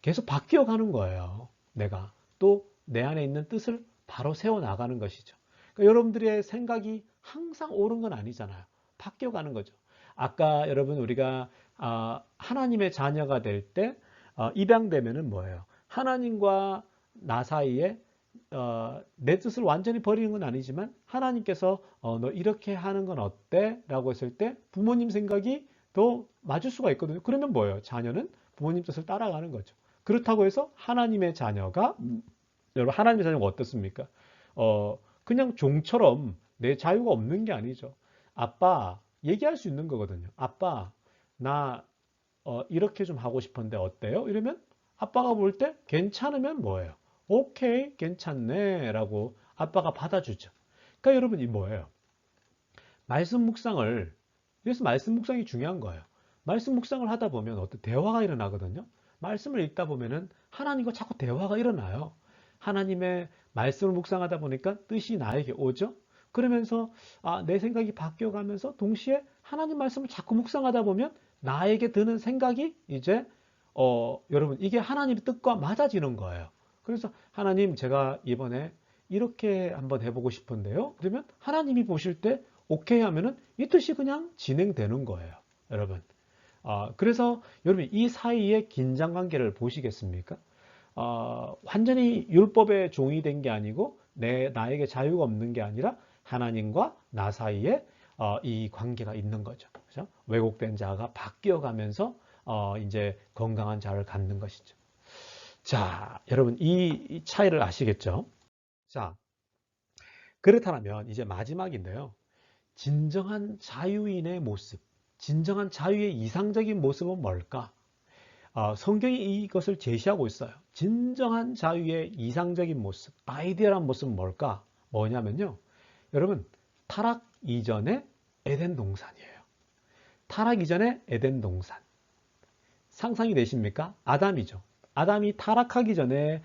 계속 바뀌어가는 거예요. 내가 또 내 안에 있는 뜻을 바로 세워 나가는 것이죠. 그러니까 여러분들의 생각이 항상 옳은 건 아니잖아요. 바뀌어가는 거죠. 아까 여러분 우리가 하나님의 자녀가 될 때 입양되면은 뭐예요? 하나님과 나 사이에 내 뜻을 완전히 버리는 건 아니지만 하나님께서 너 이렇게 하는 건 어때? 라고 했을 때 부모님 생각이 더 맞을 수가 있거든요. 그러면 뭐예요? 자녀는 부모님 뜻을 따라가는 거죠. 그렇다고 해서 하나님의 자녀가 여러분 하나님의 자녀가 어떻습니까? 그냥 종처럼 내 자유가 없는 게 아니죠. 아빠 얘기할 수 있는 거거든요. 아빠 나 이렇게 좀 하고 싶은데 어때요? 이러면 아빠가 볼 때 괜찮으면 뭐예요? 오케이 괜찮네 라고 아빠가 받아주죠. 그러니까 여러분 이 뭐예요? 말씀 묵상을 그래서 말씀 묵상이 중요한 거예요. 말씀 묵상을 하다 보면 어떤 대화가 일어나거든요. 말씀을 읽다 보면은 하나님과 자꾸 대화가 일어나요. 하나님의 말씀을 묵상하다 보니까 뜻이 나에게 오죠. 그러면서 내 생각이 바뀌어가면서 동시에 하나님 말씀을 자꾸 묵상하다 보면 나에게 드는 생각이 이제 여러분 이게 하나님의 뜻과 맞아지는 거예요. 그래서 하나님 제가 이번에 이렇게 한번 해보고 싶은데요. 그러면 하나님이 보실 때 오케이 하면은 이 뜻이 그냥 진행되는 거예요. 여러분. 그래서 여러분 이 사이의 긴장 관계를 보시겠습니까? 완전히 율법의 종이 된 게 아니고 나에게 자유가 없는 게 아니라 하나님과 나 사이에 이 관계가 있는 거죠. 그죠? 왜곡된 자가 바뀌어가면서 이제 건강한 자를 갖는 것이죠. 자, 여러분 이 차이를 아시겠죠? 자, 그렇다면 이제 마지막인데요. 진정한 자유인의 모습, 진정한 자유의 이상적인 모습은 뭘까? 성경이 이것을 제시하고 있어요. 진정한 자유의 이상적인 모습, 아이디어란 모습은 뭘까? 뭐냐면요. 여러분, 타락 이전의 에덴 동산이에요. 타락 이전의 에덴 동산. 상상이 되십니까? 아담이죠. 아담이 타락하기 전에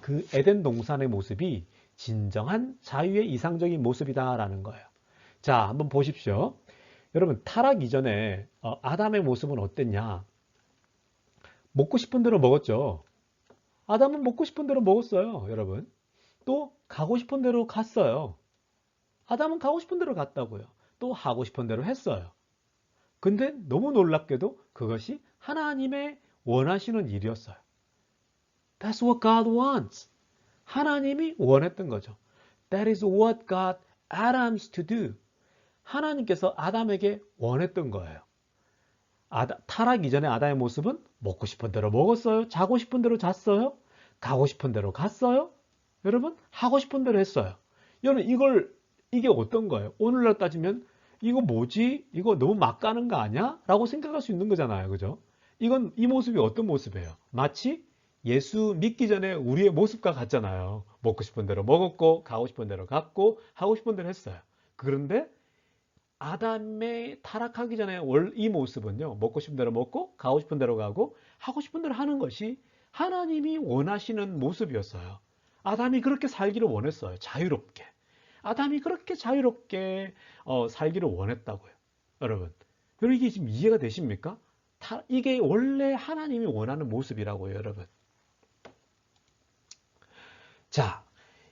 그 에덴 동산의 모습이 진정한 자유의 이상적인 모습이다라는 거예요. 자, 한번 보십시오. 여러분, 타락 이전에 아담의 모습은 어땠냐? 먹고 싶은 대로 먹었죠. 아담은 먹고 싶은 대로 먹었어요, 여러분. 또 가고 싶은 대로 갔어요. 아담은 가고 싶은 대로 갔다고요. 또 하고 싶은 대로 했어요. 근데 너무 놀랍게도 그것이 하나님의 원하시는 일이었어요. That's what God wants. 하나님이 원했던 거죠. That is what God Adams to do. 하나님께서 아담에게 원했던 거예요. 타락 이전의 아담의 모습은 먹고 싶은 대로 먹었어요. 자고 싶은 대로 잤어요. 가고 싶은 대로 갔어요. 여러분, 하고 싶은 대로 했어요. 여러분, 이게 어떤 거예요? 오늘날 따지면 이거 뭐지? 이거 너무 막 가는 거 아니야? 라고 생각할 수 있는 거잖아요. 그죠? 이 모습이 어떤 모습이에요? 마치 예수 믿기 전에 우리의 모습과 같잖아요. 먹고 싶은 대로 먹었고, 가고 싶은 대로 갔고, 하고 싶은 대로 했어요. 그런데 아담의 타락하기 전에 이 모습은요, 먹고 싶은 대로 먹고, 가고 싶은 대로 가고, 하고 싶은 대로 하는 것이 하나님이 원하시는 모습이었어요. 아담이 그렇게 살기를 원했어요. 자유롭게. 아담이 그렇게 자유롭게 살기를 원했다고요. 여러분, 이게 지금 이해가 되십니까? 이게 원래 하나님이 원하는 모습이라고요, 여러분. 자,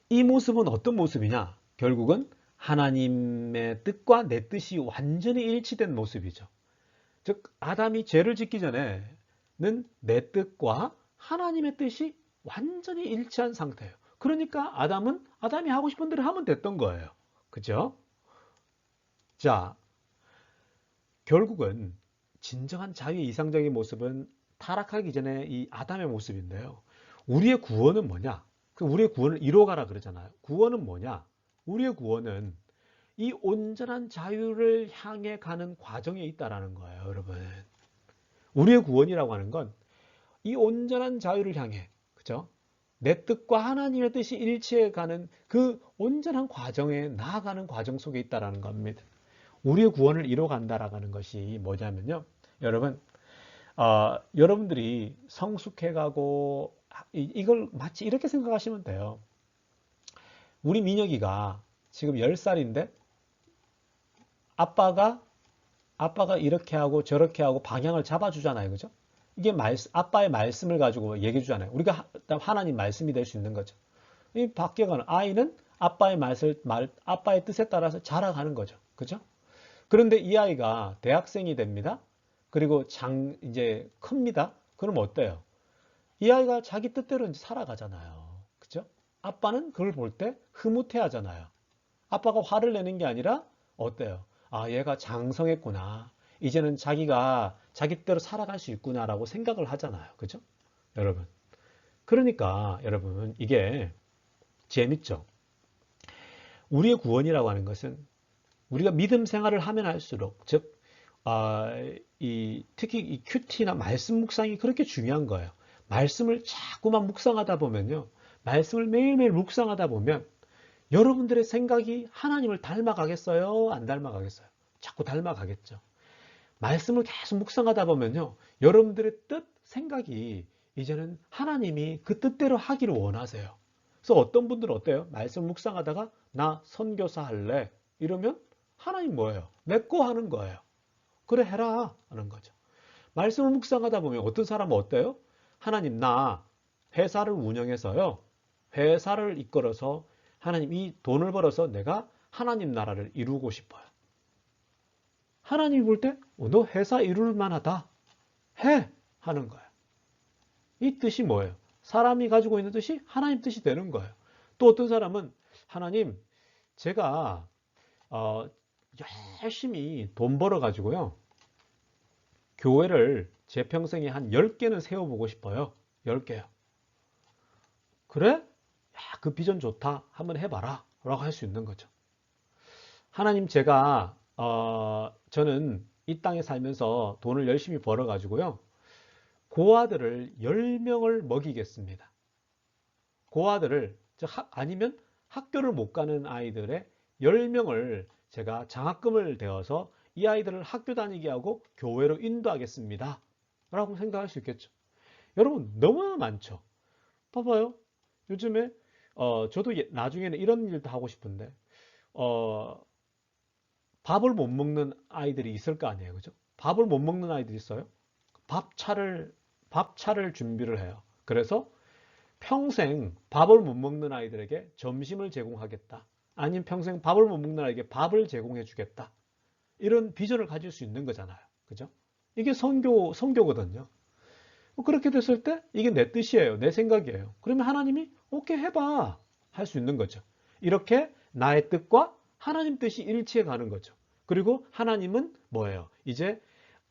이 모습은 어떤 모습이냐? 결국은 하나님의 뜻과 내 뜻이 완전히 일치된 모습이죠. 즉, 아담이 죄를 짓기 전에는 내 뜻과 하나님의 뜻이 완전히 일치한 상태예요. 그러니까 아담이 하고 싶은 대로 하면 됐던 거예요. 그죠? 자, 결국은 진정한 자유의 이상적인 모습은 타락하기 전에 이 아담의 모습인데요. 우리의 구원은 뭐냐? 우리의 구원을 이뤄가라 그러잖아요. 구원은 뭐냐? 우리의 구원은 이 온전한 자유를 향해 가는 과정에 있다라는 거예요, 여러분. 우리의 구원이라고 하는 건 이 온전한 자유를 향해, 그죠? 내 뜻과 하나님의 뜻이 일치해 가는 그 온전한 과정에 나아가는 과정 속에 있다라는 겁니다. 우리의 구원을 이뤄간다라는 것이 뭐냐면요, 여러분, 여러분들이 성숙해가고 이걸 마치 이렇게 생각하시면 돼요. 우리 민혁이가 지금 10살인데 아빠가 이렇게 하고 저렇게 하고 방향을 잡아주잖아요. 그죠? 이게 아빠의 말씀을 가지고 얘기해 주잖아요. 우리가 하나님 말씀이 될 수 있는 거죠. 이 바뀌어가는 아이는 아빠의 뜻에 따라서 자라가는 거죠. 그죠? 그런데 이 아이가 대학생이 됩니다. 그리고 이제 큽니다. 그럼 어때요? 이 아이가 자기 뜻대로 이제 살아가잖아요. 그죠? 아빠는 그걸 볼 때 흐뭇해 하잖아요. 아빠가 화를 내는 게 아니라 어때요? 아, 얘가 장성했구나. 이제는 자기가 자기 뜻대로 살아갈 수 있구나라고 생각을 하잖아요. 그죠? 여러분. 그러니까 여러분, 이게 재밌죠? 우리의 구원이라고 하는 것은 우리가 믿음 생활을 하면 할수록, 즉, 특히 이 큐티나 말씀 묵상이 그렇게 중요한 거예요. 말씀을 자꾸만 묵상하다 보면요. 말씀을 매일매일 묵상하다 보면 여러분들의 생각이 하나님을 닮아가겠어요? 안 닮아가겠어요? 자꾸 닮아가겠죠. 말씀을 계속 묵상하다 보면요. 여러분들의 뜻, 생각이 이제는 하나님이 그 뜻대로 하기를 원하세요. 그래서 어떤 분들은 어때요? 말씀 묵상하다가 나 선교사 할래? 이러면 하나님 뭐예요? 내 거 하는 거예요. 그래 해라 하는 거죠. 말씀을 묵상하다 보면 어떤 사람은 어때요? 하나님 나 회사를 운영해서요. 회사를 이끌어서 하나님 이 돈을 벌어서 내가 하나님 나라를 이루고 싶어요. 하나님이 볼 때 너 회사 이룰 만하다. 해! 하는 거예요. 이 뜻이 뭐예요? 사람이 가지고 있는 뜻이 하나님 뜻이 되는 거예요. 또 어떤 사람은 하나님 제가 열심히 돈 벌어 가지고요. 교회를 제 평생에 한 10개는 세워보고 싶어요. 10개요. 그래? 야, 그 비전 좋다. 한번 해봐라. 라고 할 수 있는 거죠. 하나님 제가 저는 이 땅에 살면서 돈을 열심히 벌어 가지고요. 고아들을 10명을 먹이겠습니다. 고아들을 아니면 학교를 못 가는 아이들의 10명을 제가 장학금을 대어서 이 아이들을 학교 다니게 하고 교회로 인도하겠습니다. 라고 생각할 수 있겠죠. 여러분 너무나 많죠. 봐봐요. 요즘에 저도 나중에는 이런 일도 하고 싶은데 밥을 못 먹는 아이들이 있을 거 아니에요. 그죠? 밥을 못 먹는 아이들이 있어요. 밥차를 준비를 해요. 그래서 평생 밥을 못 먹는 아이들에게 점심을 제공하겠다. 아니면 평생 밥을 못 먹는 아이에게 밥을 제공해 주겠다. 이런 비전을 가질 수 있는 거잖아요. 그죠? 이게 선교거든요. 그렇게 됐을 때 이게 내 뜻이에요. 내 생각이에요. 그러면 하나님이 오케이 해봐. 할 수 있는 거죠. 이렇게 나의 뜻과 하나님 뜻이 일치해 가는 거죠. 그리고 하나님은 뭐예요? 이제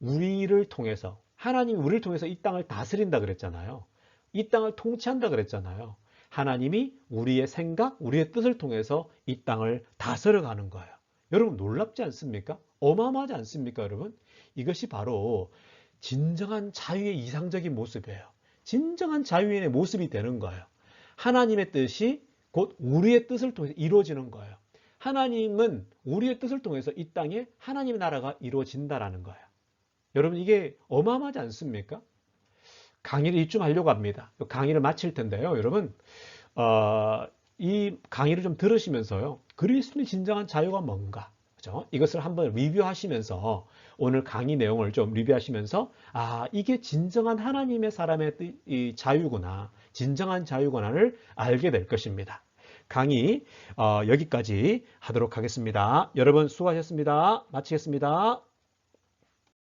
우리를 통해서 하나님이 우리를 통해서 이 땅을 다스린다 그랬잖아요. 이 땅을 통치한다 그랬잖아요. 하나님이 우리의 생각, 우리의 뜻을 통해서 이 땅을 다스려 가는 거예요. 여러분 놀랍지 않습니까? 어마어마하지 않습니까, 여러분? 이것이 바로 진정한 자유의 이상적인 모습이에요. 진정한 자유인의 모습이 되는 거예요. 하나님의 뜻이 곧 우리의 뜻을 통해서 이루어지는 거예요. 하나님은 우리의 뜻을 통해서 이 땅에 하나님의 나라가 이루어진다라는 거예요. 여러분 이게 어마어마하지 않습니까? 강의를 이쯤 하려고 합니다. 강의를 마칠 텐데요. 여러분 이 강의를 좀 들으시면서요. 그리스도의 진정한 자유가 뭔가 그죠? 이것을 한번 리뷰하시면서 오늘 강의 내용을 좀 리뷰하시면서 이게 진정한 하나님의 사람의 이 자유구나. 진정한 자유구나를 알게 될 것입니다. 강의 여기까지 하도록 하겠습니다. 여러분 수고하셨습니다. 마치겠습니다.